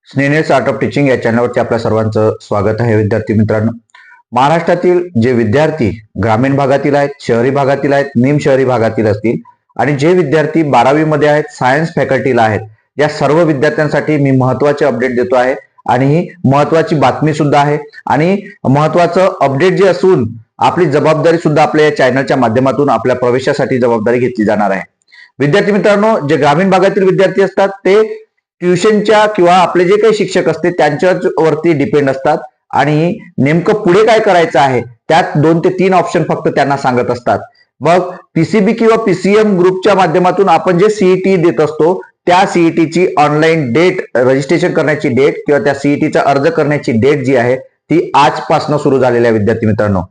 स्नेहनेस art of teaching या चॅनलवरती आपल्या सर्वांचं स्वागत आहे. विद्यार्थी मित्रांनो, महाराष्ट्रातील जे विद्यार्थी ग्रामीण भागातील आहेत, शहरी भागातील आहेत, निम शहरी भागातील असतील आणि जे विद्यार्थी 12वी मध्ये आहेत, सायन्स फॅकल्टीला आहेत, या सर्व विद्यार्थ्यांसाठी मी महत्वाचे अपडेट देतो आहे आणि ही महत्वाची बातमी सुद्धा आहे आणि महत्वाचं अपडेट जे असून आपली जबाबदारी सुद्धा आपल्या या चॅनलच्या माध्यमातून आपल्या प्रवेशासाठी जबाबदारी घेतली जाणार आहे. विद्यार्थी मित्रांनो, जे ग्रामीण भागातील विद्यार्थी असतात ते ट्युशनच्या किंवा आपले जे काही शिक्षक असते त्यांच्यावरती डिपेंड असतात आणि नेमकं पुढे काय करायचं आहे त्यात 2 ते 3 ऑप्शन फक्त त्यांना सांगत असतात. मग पीसीबी किंवा पीसीएम ग्रुपच्या माध्यमातून आपण जे सीईटी देत असतो त्या सीईटीची ऑनलाईन डेट, रजिस्ट्रेशन करण्याची डेट किंवा त्या सीईटीचा अर्ज करण्याची डेट जी आहे ती आजपासून सुरू झालेली आहे विद्यार्थी मित्रांनो.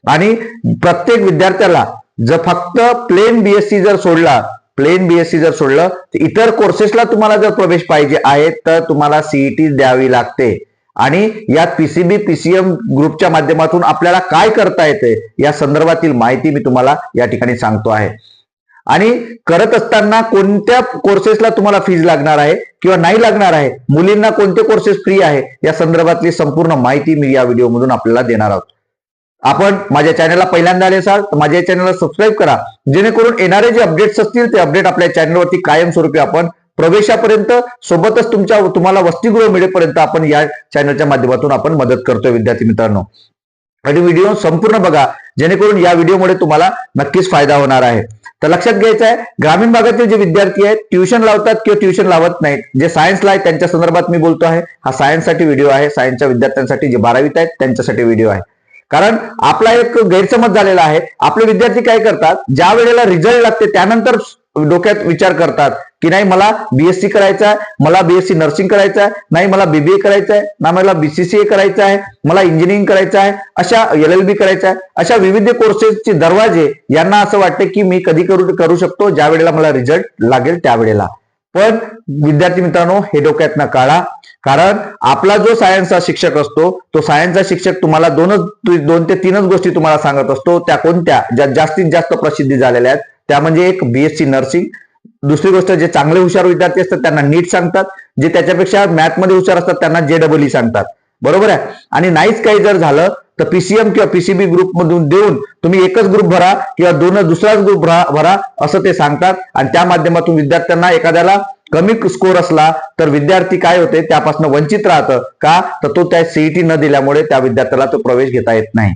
आणि प्रत्येक विद्यार्थ्याला जर फक्त प्लेन बीएससी जर सोडलं तर इतर कोर्सेसला तुम्हाला जर प्रवेश पाहिजे आहे तर तुम्हाला सीईटी द्यावी लागते. आणि या पीसीबी पीसीएम ग्रुपच्या माध्यमातून आपल्याला काय करता येते या संदर्भातील माहिती मी तुम्हाला या ठिकाणी सांगतो आहे. आणि करत असताना कोणत्या कोर्सेसला तुम्हाला फीज लागणार आहे किंवा नाही लागणार आहे, मुलींना कोणते कोर्सेस फ्री आहे या संदर्भातली संपूर्ण माहिती मी या व्हिडिओमधून आपल्याला देणार आहोत. आपण माझ्या चॅनलला पहिल्यांदा आले असाल तर माझ्या चॅनलला सबस्क्राईब करा, जेणेकरून येणारे जे अपडेट्स असतील ते अपडेट आपल्या चॅनलवरती कायमस्वरूपी आपण प्रवेशापर्यंत सोबतच तुम्हाला वसतिगृह मिळेपर्यंत आपण या चॅनलच्या माध्यमातून आपण मदत करतोय विद्यार्थी मित्रांनो. आणि व्हिडिओ संपूर्ण बघा, जेणेकरून या व्हिडिओमुळे तुम्हाला नक्कीच फायदा होणार आहे. तर लक्षात घ्यायचं आहे, ग्रामीण भागातील जे विद्यार्थी आहेत ट्युशन लावतात किंवा ट्युशन लावत नाहीत, जे सायन्सला आहेत त्यांच्या संदर्भात मी बोलतो आहे. हा सायन्ससाठी व्हिडिओ आहे, सायन्सच्या विद्यार्थ्यांसाठी जे 12वीत आहेत त्यांच्यासाठी व्हिडिओ आहे. कारण आपला एक गैरसमज झालेला आहे, आपले विद्यार्थी काय करतात, ज्या वेळेला रिझल्ट लागते त्यानंतर डोक्यात विचार करतात की नाही मला बीएससी करायचा आहे, मला बीएससी नर्सिंग करायचं आहे, नाही मला बीबीए करायचं आहे, ना मला बीसीसीए करायचं आहे, मला इंजिनिअरिंग करायचं आहे, अशा LLB करायचं आहे, अशा विविध कोर्सेसचे दरवाजे यांना असं वाटते की मी कधी करू शकतो, ज्या वेळेला मला रिझल्ट लागेल त्यावेळेला. पण विद्यार्थी मित्रांनो, हे डोक्यात न काढा. कारण आपला जो सायन्सचा शिक्षक असतो तो सायन्सचा शिक्षक तुम्हाला 2 ते 3 गोष्टी तुम्हाला सांगत असतो. त्या कोणत्या, ज्या जास्तीत जास्त प्रसिद्धी झालेल्या आहेत त्या म्हणजे एक बीएससी नर्सिंग, दुसरी गोष्ट जे चांगले हुशार विद्यार्थी असतात त्यांना नीट सांगतात, जे त्याच्यापेक्षा मॅथमध्ये हुशार असतात त्यांना JEE सांगतात, बरोबर आहे. आणि नाहीच काही जर झालं तर पीसीएम किंवा पीसीबी ग्रुप मधून देऊन तुम्ही एकच ग्रुप भरा किंवा दुसराच ग्रुप भरा असं ते सांगतात. आणि त्या माध्यमातून विद्यार्थ्यांना एखाद्याला कमी स्कोर असला तर विद्यार्थी काय होते त्यापासून वंचित राहतं का, तर तो त्या सीईटी न दिल्यामुळे त्या विद्यार्थ्याला तो प्रवेश घेता येत नाही.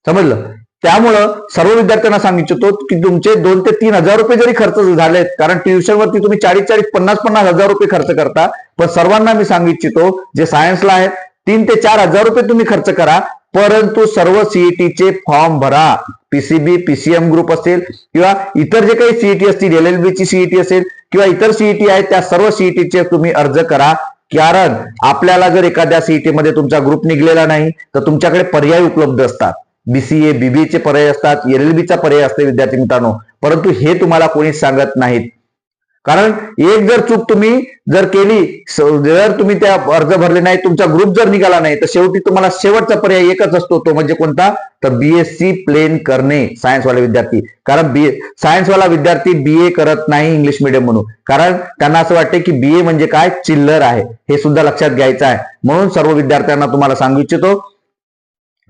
समजलं? त्यामुळं सर्व विद्यार्थ्यांना सांगू इच्छितो की तुमचे 2 ते 3 हजार रुपये जरी खर्च झालेत, कारण ट्युशनवरती तुम्ही 40-40, 50-50 हजार रुपये खर्च करता, पण सर्वांना मी सांगू इच्छितो जे सायन्सला आहेत 3 ते 4 हजार रुपये तुम्ही खर्च करा, परंतु सर्व सीईटीचे फॉर्म भरा. पीसीबी पीसीएम ग्रुप असेल किंवा इतर जे काही सीईटी असतील, LLB ची सीईटी असेल किंवा इतर सीईटी आहेत त्या सर्व सीईटीचे तुम्ही अर्ज करा. कारण आपल्याला जर एखाद्या सीईटी मध्ये तुमचा ग्रुप निघलेला नाही तर तुमच्याकडे पर्याय उपलब्ध असतात. बीसीए बीबीए चे पर्याय असतात, LLB चा पर्याय असते विद्यार्थी मित्रांनो, परंतु हे तुम्हाला कोणीच सांगत नाहीत. कारण एक जर चूक तुम्ही जर केली, जर तुम्ही त्या अर्ज भरले नाही, तुमचा ग्रुप जर निघाला नाही तर शेवटी तुम्हाला शेवटचा पर्याय एकच असतो, तो म्हणजे कोणता, तर बीएससी प्लेन करणे सायन्सवाले विद्यार्थी. कारण सायन्सवाला विद्यार्थी बीए करत नाही इंग्लिश मिडियम म्हणून, कारण त्यांना असं वाटते की बीए म्हणजे काय, चिल्लर आहे. हे सुद्धा लक्षात घ्यायचं आहे. म्हणून सर्व विद्यार्थ्यांना तुम्हाला सांगू इच्छितो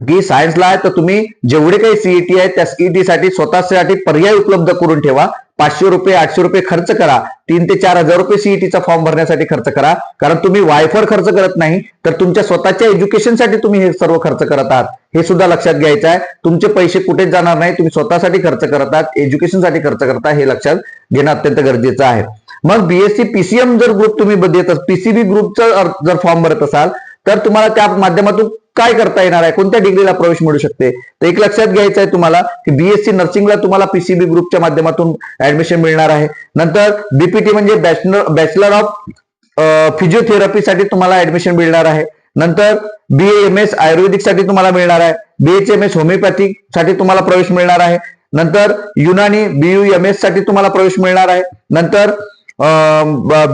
की सायन्सला आहे तर तुम्ही जेवढे काही सीईटी आहेत त्या सीईटी साठी स्वतःसाठी पर्याय उपलब्ध करून ठेवा. 500 रुपये 800 रुपये खर्च करा, 3 ते 4 हजार रुपये सीईटीचा फॉर्म भरण्यासाठी खर्च करा. कारण तुम्ही वायफर खर्च करत नाही तर तुमच्या स्वतःच्या एज्युकेशनसाठी तुम्ही हे सर्व खर्च करत आहात, हे सुद्धा लक्षात घ्यायचं आहे. तुमचे पैसे कुठेच जाणार नाही, तुम्ही स्वतःसाठी खर्च करत आहात, एज्युकेशनसाठी खर्च करता, हे लक्षात घेणं अत्यंत गरजेचं आहे. मग बीएससी पीसीएम जर ग्रुप तुम्ही देत पीसीबी ग्रुपचा जर फॉर्म भरत असाल तर तुम्हाला त्या माध्यमातून काय करता येणार आहे, कोणत्या डिग्रीला प्रवेश मिळू शकते. तर एक लक्षात घ्यायचं आहे तुम्हाला की बीएससी नर्सिंगला तुम्हाला पीसीबी ग्रुपच्या माध्यमातून ऍडमिशन मिळणार आहे. नंतर बीपीटी म्हणजे बॅचलर ऑफ फिजिओथेरपीसाठी तुम्हाला ऍडमिशन मिळणार आहे. नंतर BAMS आयुर्वेदिक साठी तुम्हाला मिळणार आहे. BHMS होमिओपॅथिक साठी तुम्हाला प्रवेश मिळणार आहे. नंतर युनानी BUMS साठी तुम्हाला प्रवेश मिळणार आहे. नंतर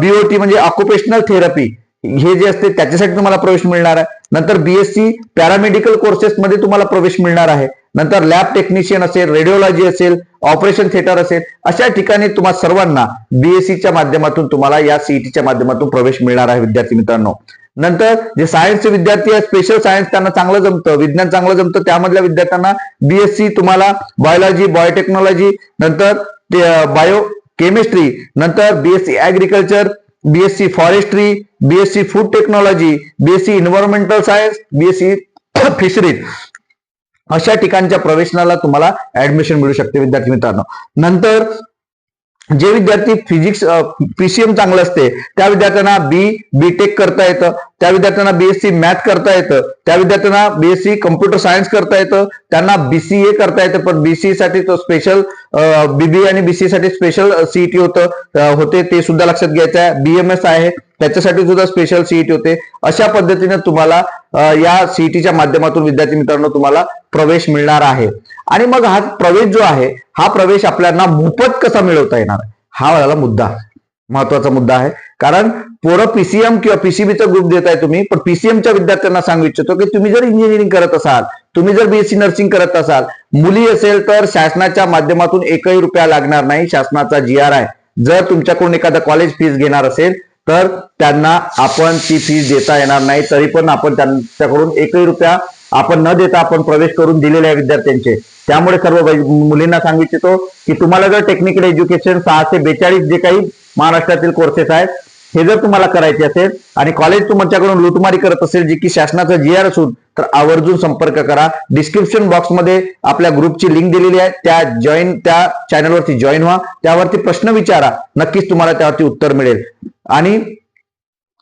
BOT म्हणजे ऑक्युपेशनल थेरपी हे जे असते त्याच्यासाठी तुम्हाला प्रवेश मिळणार आहे. नंतर बीएससी पॅरामेडिकल कोर्सेस मध्ये तुम्हाला प्रवेश मिळणार आहे. नंतर लॅब टेक्निशियन असेल, रेडिओलॉजी असेल, ऑपरेशन थिएटर असेल, अशा ठिकाणी तुम्हाला सर्वांना बीएससीच्या माध्यमातून तुम्हाला या सीईटीच्या माध्यमातून प्रवेश मिळणार आहे विद्यार्थी मित्रांनो. नंतर जे सायन्सचे विद्यार्थी आहेत, स्पेशल सायन्स त्यांना चांगलं जमतं, विज्ञान चांगलं जमतं, त्यामधल्या विद्यार्थ्यांना बीएससी तुम्हाला बायोलॉजी, बायोटेक्नॉलॉजी, नंतर बायो केमिस्ट्री, नंतर BSc agriculture, BSc forestry, BSc food technology, BSc environmental science, BSc fisheries, अशा ठिकाणच्या प्रवेशनाला तुम्हाला ऍडमिशन मिळू शकते विद्यार्थी मित्रांनो. नंतर जे विद्यार्थी फिजिक्स पीसीएम चांगलं असते त्या विद्यार्थ्यांना बीटेक करता येतं, त्या विद्यार्थ्यांना बीएससी मॅथ करता येतं, त्या विद्यार्थ्यांना बीएससी कम्प्युटर सायन्स करता येतं, त्यांना बीसीए करता येतं, पण बीसीए साठी तो स्पेशल बीबीए आणि बीसीए साठी स्पेशल सीईटी होते ते सुद्धा लक्षात घ्यायचं आहे. बीएमएस आहे त्याच्यासाठी सुद्धा स्पेशल सीईटी होते. अशा पद्धतीने तुम्हाला या सीईटीच्या माध्यमातून विद्यार्थी मित्रांनो तुम्हाला प्रवेश मिळणार आहे. आणि मग हा प्रवेश जो आहे हा प्रवेश आपल्याला मोफत कसा मिळवता येणार हा वाला मुद्दा महत्वाचा मुद्दा आहे. कारण पोरं पीसीएम किंवा पीसीबीचा ग्रुप देताय तुम्ही, पण पीसीएमच्या विद्यार्थ्यांना सांगू इच्छितो की तुम्ही जर इंजिनिअरिंग करत असाल, तुम्ही जर बीएससी नर्सिंग करत असाल, मुली असेल तर शासनाच्या माध्यमातून एकही रुपया लागणार नाही. शासनाचा जीआर आहे. जर तुमच्याकडून एखादा कॉलेज फीस घेणार असेल तर त्यांना आपण ती फीस देता येणार नाही, तरी पण आपण त्यांच्याकडून एकही रुपया आपण न देता आपण प्रवेश करून दिलेले आहे विद्यार्थ्यांचे. त्यामुळे सर्व मुलींना सांगू इच्छितो की तुम्हाला जर टेक्निकल एज्युकेशन 642 जे काही महाराष्ट्रातील कोर्सेस आहेत हे जर तुम्हाला करायचे असेल आणि कॉलेज तुमच्याकडून लुटमारी करत असेल जे की शासनाचा जीआर असून, तर आवर्जून संपर्क करा. डिस्क्रिप्शन बॉक्समध्ये आपल्या ग्रुपची लिंक दिलेली आहे, त्या चॅनलवरती जॉईन व्हा, त्यावरती प्रश्न विचारा, नक्कीच तुम्हाला त्यावरती उत्तर मिळेल. आणि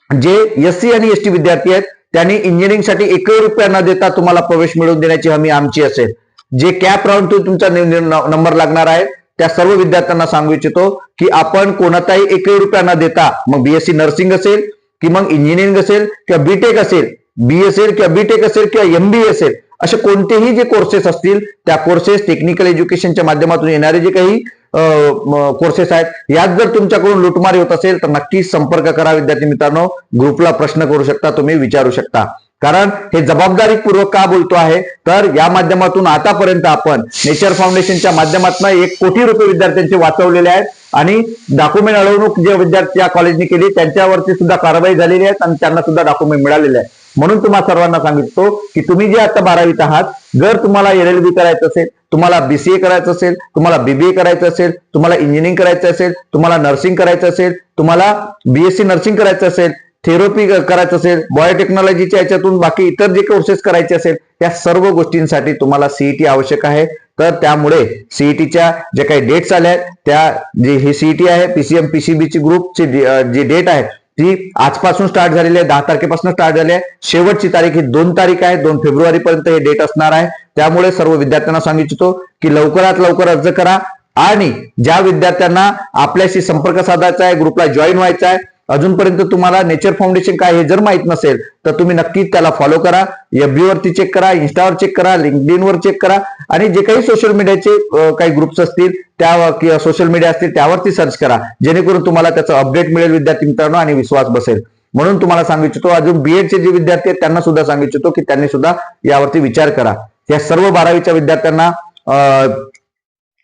जे एससी आणि एसटी विद्यार्थी आहेत त्यांनी इंजिनिअरिंगसाठी एकही रुपया न देता तुम्हाला प्रवेश मिळवून देण्याची हमी आमची असेल. जे कॅप राऊंड तुमचा नंबर लागणार आहे त्या सर्व विद्यार्थ्यांना सांगू इच्छितो की आपण कोणताही एकही रुपया न देता, मग बीएससी नर्सिंग असेल की मग इंजिनिअरिंग असेल किंवा बीटेक असेल, बी असेल किंवा बीटेक असेल किंवा एमबीए असेल, असे कोणतेही जे कोर्सेस असतील त्या कोर्सेस टेक्निकल एज्युकेशनच्या माध्यमातून येणारे जे काही कोर्सेस आहेत यात जर तुमच्याकडून लुटमारी होत असेल तर नक्कीच संपर्क करा विद्यार्थी मित्रांनो. ग्रुपला प्रश्न करू शकता, तुम्ही विचारू शकता. कारण हे जबाबदारीपूर्वक का बोलतो आहे तर या माध्यमातून आतापर्यंत आपण नेचर फाउंडेशनच्या माध्यमातून 1 कोटी रुपये विद्यार्थ्यांचे वाचवलेले आहेत आणि डॉक्युमेंट अडवणूक जे विद्यार्थी या कॉलेजने केली त्यांच्यावरती सुद्धा कारवाई झालेली आहे आणि त्यांना सुद्धा डॉक्युमेंट मिळालेले आहे. म्हणून तुम्हाला सर्वांना सांगिततो की तुम्ही जे आता 12वीत आहात, जर तुम्हाला LLB करायचं असेल, तुम्हाला बीसीए करायचं असेल, तुम्हाला बीबीए करायचं असेल, तुम्हाला इंजिनिअरिंग करायचं असेल, तुम्हाला नर्सिंग करायचं असेल, तुम्हाला बीएससी नर्सिंग करायचं असेल, थेरपी करायचं असेल, बायोटेक्नॉलॉजीच्या याच्यातून बाकी इतर जे कोर्सेस करायचे असेल त्या सर्व गोष्टींसाठी तुम्हाला सीईटी आवश्यक आहे. तर त्यामुळे सीईटीच्या जे काही डेट्स आल्या आहेत त्या जी ही सीईटी आहे पीसीएम पीसीबीची ग्रुपची जी डेट आहे ती आजपासून स्टार्ट झालेली आहे, 10 तारखेपासून स्टार्ट झाली आहे. शेवटची तारीख ही 2 तारीख आहे, 2 फेब्रुवारी पर्यंत हे डेट असणार आहे. त्यामुळे सर्व विद्यार्थ्यांना सांगू इच्छितो की लवकरात लवकर अर्ज करा. आणि ज्या विद्यार्थ्यांना आपल्याशी संपर्क साधायचा आहे, ग्रुपला जॉईन व्हायचा आहे, अजूनपर्यंत तुम्हाला नेचर फाउंडेशन काय हे जर माहित नसेल तर तुम्ही नक्कीच त्याला फॉलो करा. FB वरती चेक करा, इंस्टावर चेक करा, लिंक्डइन वर चेक करा आणि जे काही सोशल मीडियाचे काही ग्रुप्स असतील त्या किंवा सोशल मीडिया असतील त्यावरती सर्च करा, जेणेकरून तुम्हाला त्याचं अपडेट मिळेल विद्यार्थी मित्रांनो आणि विश्वास बसेल. म्हणून तुम्हाला सांगू इच्छितो, अजून बीएडचे जे विद्यार्थी आहेत त्यांना सुद्धा सांगू इच्छितो की त्यांनी सुद्धा यावरती विचार करा. या सर्व 12वीच्या विद्यार्थ्यांना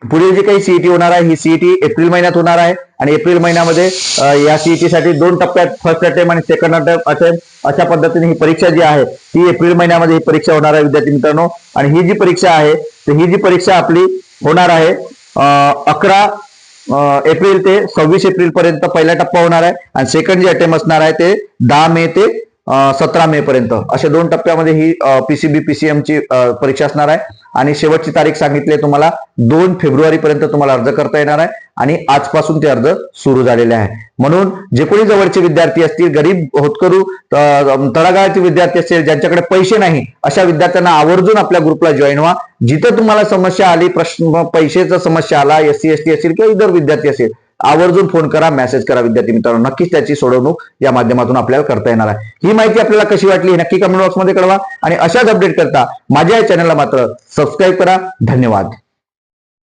पुढे जी काही सीईटी होणार आहे ही सीईटी एप्रिल महिन्यात होणार आहे आणि एप्रिल महिन्यामध्ये या सीईटी साठी 2 टप्प्यात फर्स्ट अटेम्प्ट आणि सेकंड अटेम्प्ट अशा पद्धतीने ही परीक्षा जी आहे ती एप्रिल महिन्यामध्ये ही परीक्षा होणार आहे विद्यार्थी मित्रांनो. आणि ही जी परीक्षा आहे तर ही जी परीक्षा आपली होणार आहे 11 एप्रिल ते 26 एप्रिल पर्यंत पहिला टप्पा होणार आहे आणि सेकंड जे अटेम्प्ट असणार आहे ते 10 मे ते 17 मे पर्यंत अशा 2 टप्प्यामध्ये ही पीसीबी पीसीएम ची परीक्षा असणार आहे. आणि शेवटची तारीख सांगितली आहे तुम्हाला 2 फेब्रुवारी पर्यंत तुम्हाला अर्ज करता येणार आहे आणि आजपासून ते अर्ज सुरू झालेले आहे. म्हणून जे कोणी जवळचे विद्यार्थी असतील, गरीब होतकरू तळागाळाचे विद्यार्थी असतील, ज्यांच्याकडे पैसे नाही, अशा विद्यार्थ्यांना आवर्जून आपल्या ग्रुपला जॉईन व्हा. जिथं तुम्हाला समस्या आली, प्रश्न पैशाचा समस्या आला, SC ST असेल किंवा इतर विद्यार्थी असेल, आवर्जून फोन करा, मेसेज करा विद्यार्थी मित्रांनो. नक्कीच त्याची सोडवणूक या माध्यमातून आपल्याला करता येणार आहे. ही माहिती आपल्याला कशी वाटली हे नक्की कमेंट बॉक्समध्ये कळवा आणि अशाच अपडेट करता माझ्या या चॅनलला मात्र सबस्क्राईब करा. धन्यवाद.